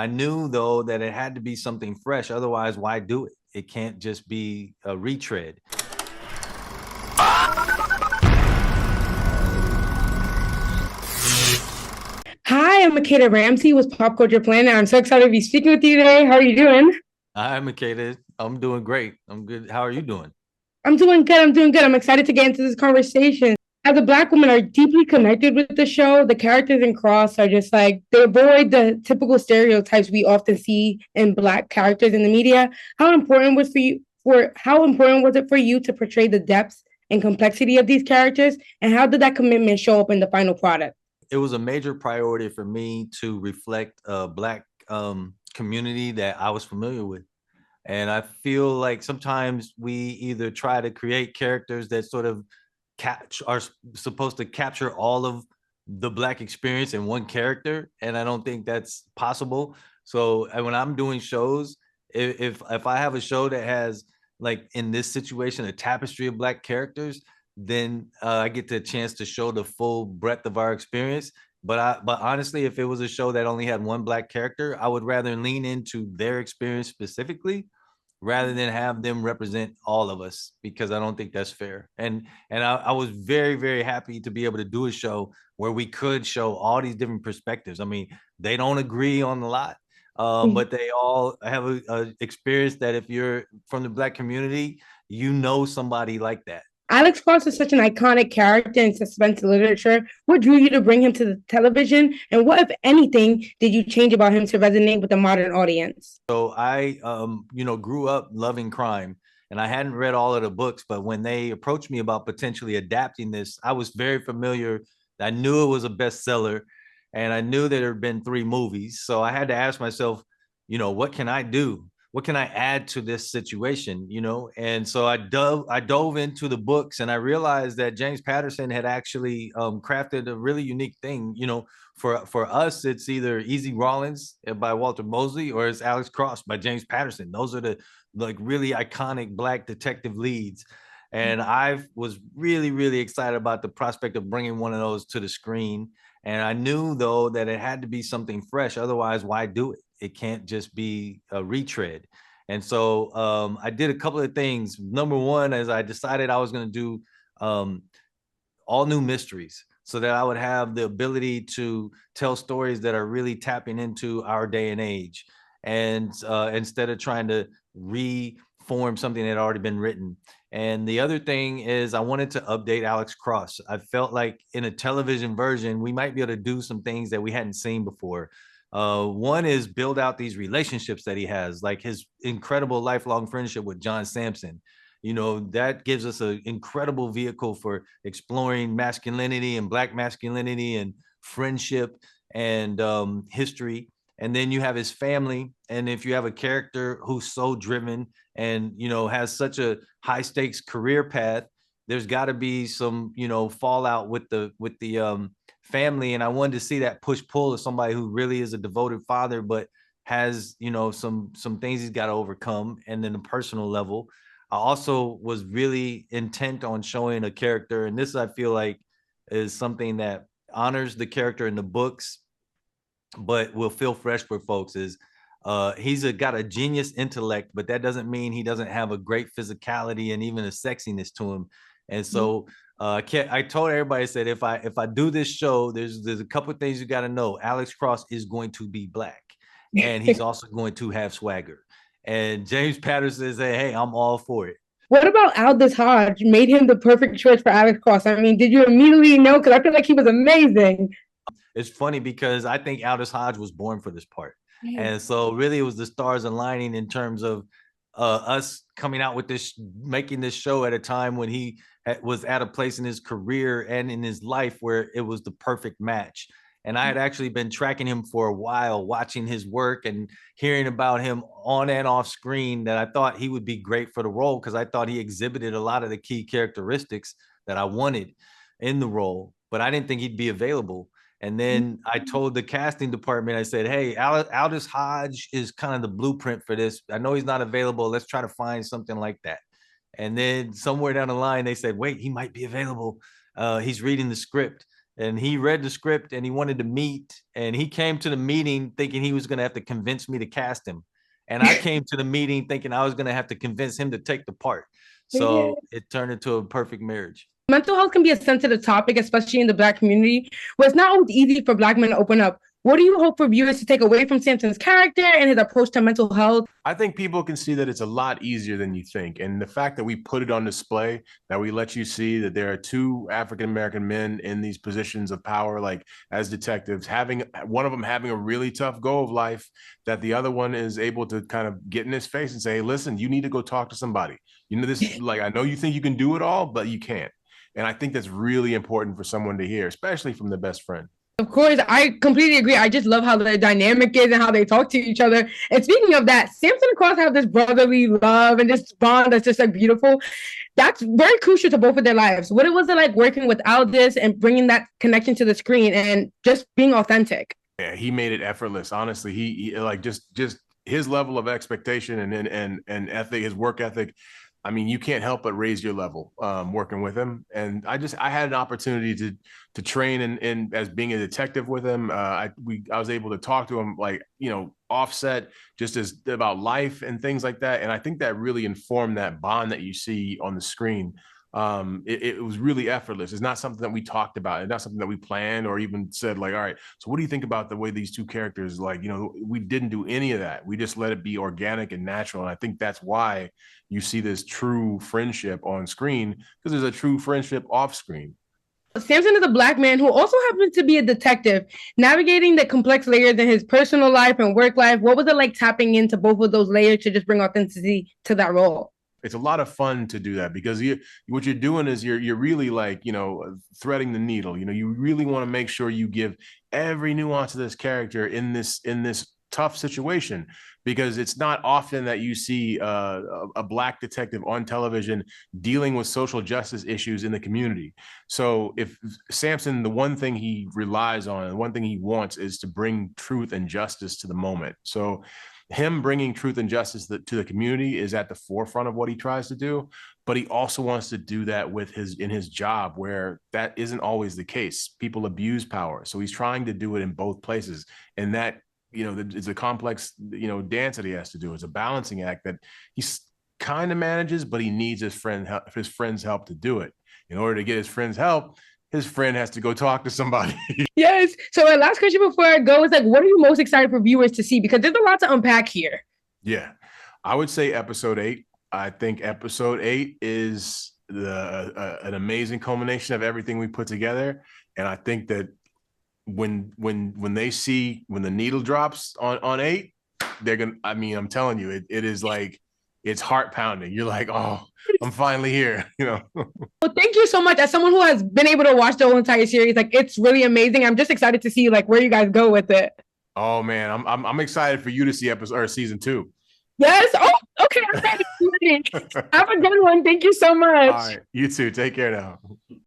I knew though that it had to be something fresh. Otherwise, why do it? It can't just be a retread. Hi, I'm Makkedah Ramsey with Pop Culture Planet. I'm so excited to be speaking with you today. How are you doing? Hi, Makkedah. I'm doing great. I'm good. How are you doing? I'm doing good. I'm doing good. I'm excited to get into this conversation. As a Black woman, are deeply connected with the show. The characters in Cross are just like they avoid the typical stereotypes we often see in Black characters in the media. How important was it for you to portray the depth and complexity of these characters, and how did that commitment show up in the final product? It was a major priority for me to reflect a Black community that I was familiar with. And I feel like sometimes we either try to create characters that sort of are supposed to capture all of the Black experience in one character, and I don't think that's possible. So when I'm doing shows, if I have a show that has, like in this situation, a tapestry of Black characters, then I get the chance to show the full breadth of our experience. But honestly, if it was a show that only had one Black character, I would rather lean into their experience specifically rather than have them represent all of us, because I don't think that's fair. And I was very, very happy to be able to do a show where we could show all these different perspectives. I mean, they don't agree on a lot, but they all have a experience that if you're from the Black community, you know somebody like that. Alex Cross is such an iconic character in suspense literature. What drew you to bring him to the television? And what, if anything, did you change about him to resonate with the modern audience? So I, grew up loving crime, and I hadn't read all of the books. But when they approached me about potentially adapting this, I was very familiar. I knew it was a bestseller, and I knew that there had been three movies. So I had to ask myself, what can I do? What can I add to this situation? And so I dove into the books, and I realized that James Patterson had actually crafted a really unique thing. For us, it's either Easy Rawlins by Walter Mosley or it's Alex Cross by James Patterson. Those are the like really iconic Black detective leads. And I was really, really excited about the prospect of bringing one of those to the screen. And I knew though that it had to be something fresh. Otherwise, why do it? It can't just be a retread. And so I did a couple of things. Number one, is I decided I was going to do all new mysteries so that I would have the ability to tell stories that are really tapping into our day and age. And instead of trying to reform something that had already been written. And the other thing is, I wanted to update Alex Cross. I felt like in a television version, we might be able to do some things that we hadn't seen before. One is build out these relationships that he has, like his incredible lifelong friendship with John Sampson. That gives us an incredible vehicle for exploring masculinity and Black masculinity and friendship and history. And then you have his family. And if you have a character who's so driven and has such a high stakes career path, there's got to be some fallout with the family. And I wanted to see that push pull of somebody who really is a devoted father, but has some things he's got to overcome. And then the personal level, I also was really intent on showing a character, and this I feel like is something that honors the character in the books, but will feel fresh for folks. Is got a genius intellect, but that doesn't mean he doesn't have a great physicality and even a sexiness to him. And so I told everybody, I said, if I do this show, there's a couple of things you got to know. Alex Cross is going to be Black, and he's also going to have swagger. And James Patterson said, "Hey, I'm all for it." What about Aldous Hodge made him the perfect choice for Alex Cross? I mean, did you immediately know? Because I feel like he was amazing. It's funny because I think Aldous Hodge was born for this part. And so really it was the stars aligning in terms of us coming out with this, making this show at a time when he was at a place in his career and in his life where it was the perfect match. And I had actually been tracking him for a while, watching his work and hearing about him on and off screen, that I thought he would be great for the role because I thought he exhibited a lot of the key characteristics that I wanted in the role, but I didn't think he'd be available. And then I told the casting department, I said, "Hey, Aldous Hodge is kind of the blueprint for this. I know he's not available. Let's try to find something like that." And then somewhere down the line, they said, "Wait, he might be available. He's reading the script." and he read the script and he wanted to meet, and he came to the meeting thinking he was going to have to convince me to cast him, and I came to the meeting thinking I was going to have to convince him to take the part. Yeah. So it turned into a perfect marriage. Mental health can be a sensitive topic, especially in the Black community, where it's not always easy for Black men to open up. What do you hope for viewers to take away from Samson's character and his approach to mental health? I think people can see that it's a lot easier than you think. And the fact that we put it on display, that we let you see that there are two African-American men in these positions of power, like as detectives, having one of them having a really tough go of life, that the other one is able to kind of get in his face and say, hey, listen, you need to go talk to somebody. You know, this, like, I know you think you can do it all, but you can't. And I think that's really important for someone to hear, especially from their best friend. Of course, I completely agree. I just love how the dynamic is and how they talk to each other. And speaking of that, Samson and Cross have this brotherly love and this bond that's just like beautiful. That's very crucial to both of their lives. What was it like working with Aldis and bringing that connection to the screen and just being authentic? Yeah, he made it effortless. Honestly, he like just his level of expectation and ethic, his work ethic. I mean, you can't help but raise your level working with him. And I had an opportunity to train in as being a detective with him. I was able to talk to him, like, you know, offset just as about life and things like that. And I think that really informed that bond that you see on the screen. It was really effortless. It's not something that we talked about. It's not something that we planned or even said, like, all right, so what do you think about the way these two characters, like, you know, we didn't do any of that. We just let it be organic and natural. And I think that's why you see this true friendship on screen, because there's a true friendship off screen. Samson is a Black man who also happens to be a detective, navigating the complex layers in his personal life and work life. What was it like tapping into both of those layers to just bring authenticity to that role? It's a lot of fun to do that, because what you're doing is you're really, like, you know, threading the needle. You know, you really want to make sure you give every nuance of this character in this tough situation, because it's not often that you see a Black detective on television dealing with social justice issues in the community. So if Samson, the one thing he relies on and one thing he wants is to bring truth and justice to the moment. So him bringing truth and justice to the community is at the forefront of what he tries to do, but he also wants to do that with in his job, where that isn't always the case. People abuse power. So he's trying to do it in both places. And that, you know, it's a complex, you know, dance that he has to do. It's a balancing act that he's kind of manages, but he needs his friend's help to do it. In order to get his friend's help, his friend has to go talk to somebody. Yes. So my last question before I go is, like, what are you most excited for viewers to see? Because there's a lot to unpack here. Yeah, I would say episode 8. I think episode 8 is an amazing culmination of everything we put together. And I think that when they see, when the needle drops on 8, they're gonna, I mean, I'm telling you, it is like, it's heart pounding. You're like, oh, I'm finally here, you know. Well, thank you so much. As someone who has been able to watch the whole entire series, like, it's really amazing. I'm just excited to see, like, where you guys go with it. Oh man, I'm excited for you to see episode or season 2. Yes. Oh, okay. I'm ready. Have a good one. Thank you so much. All right, you too. Take care now.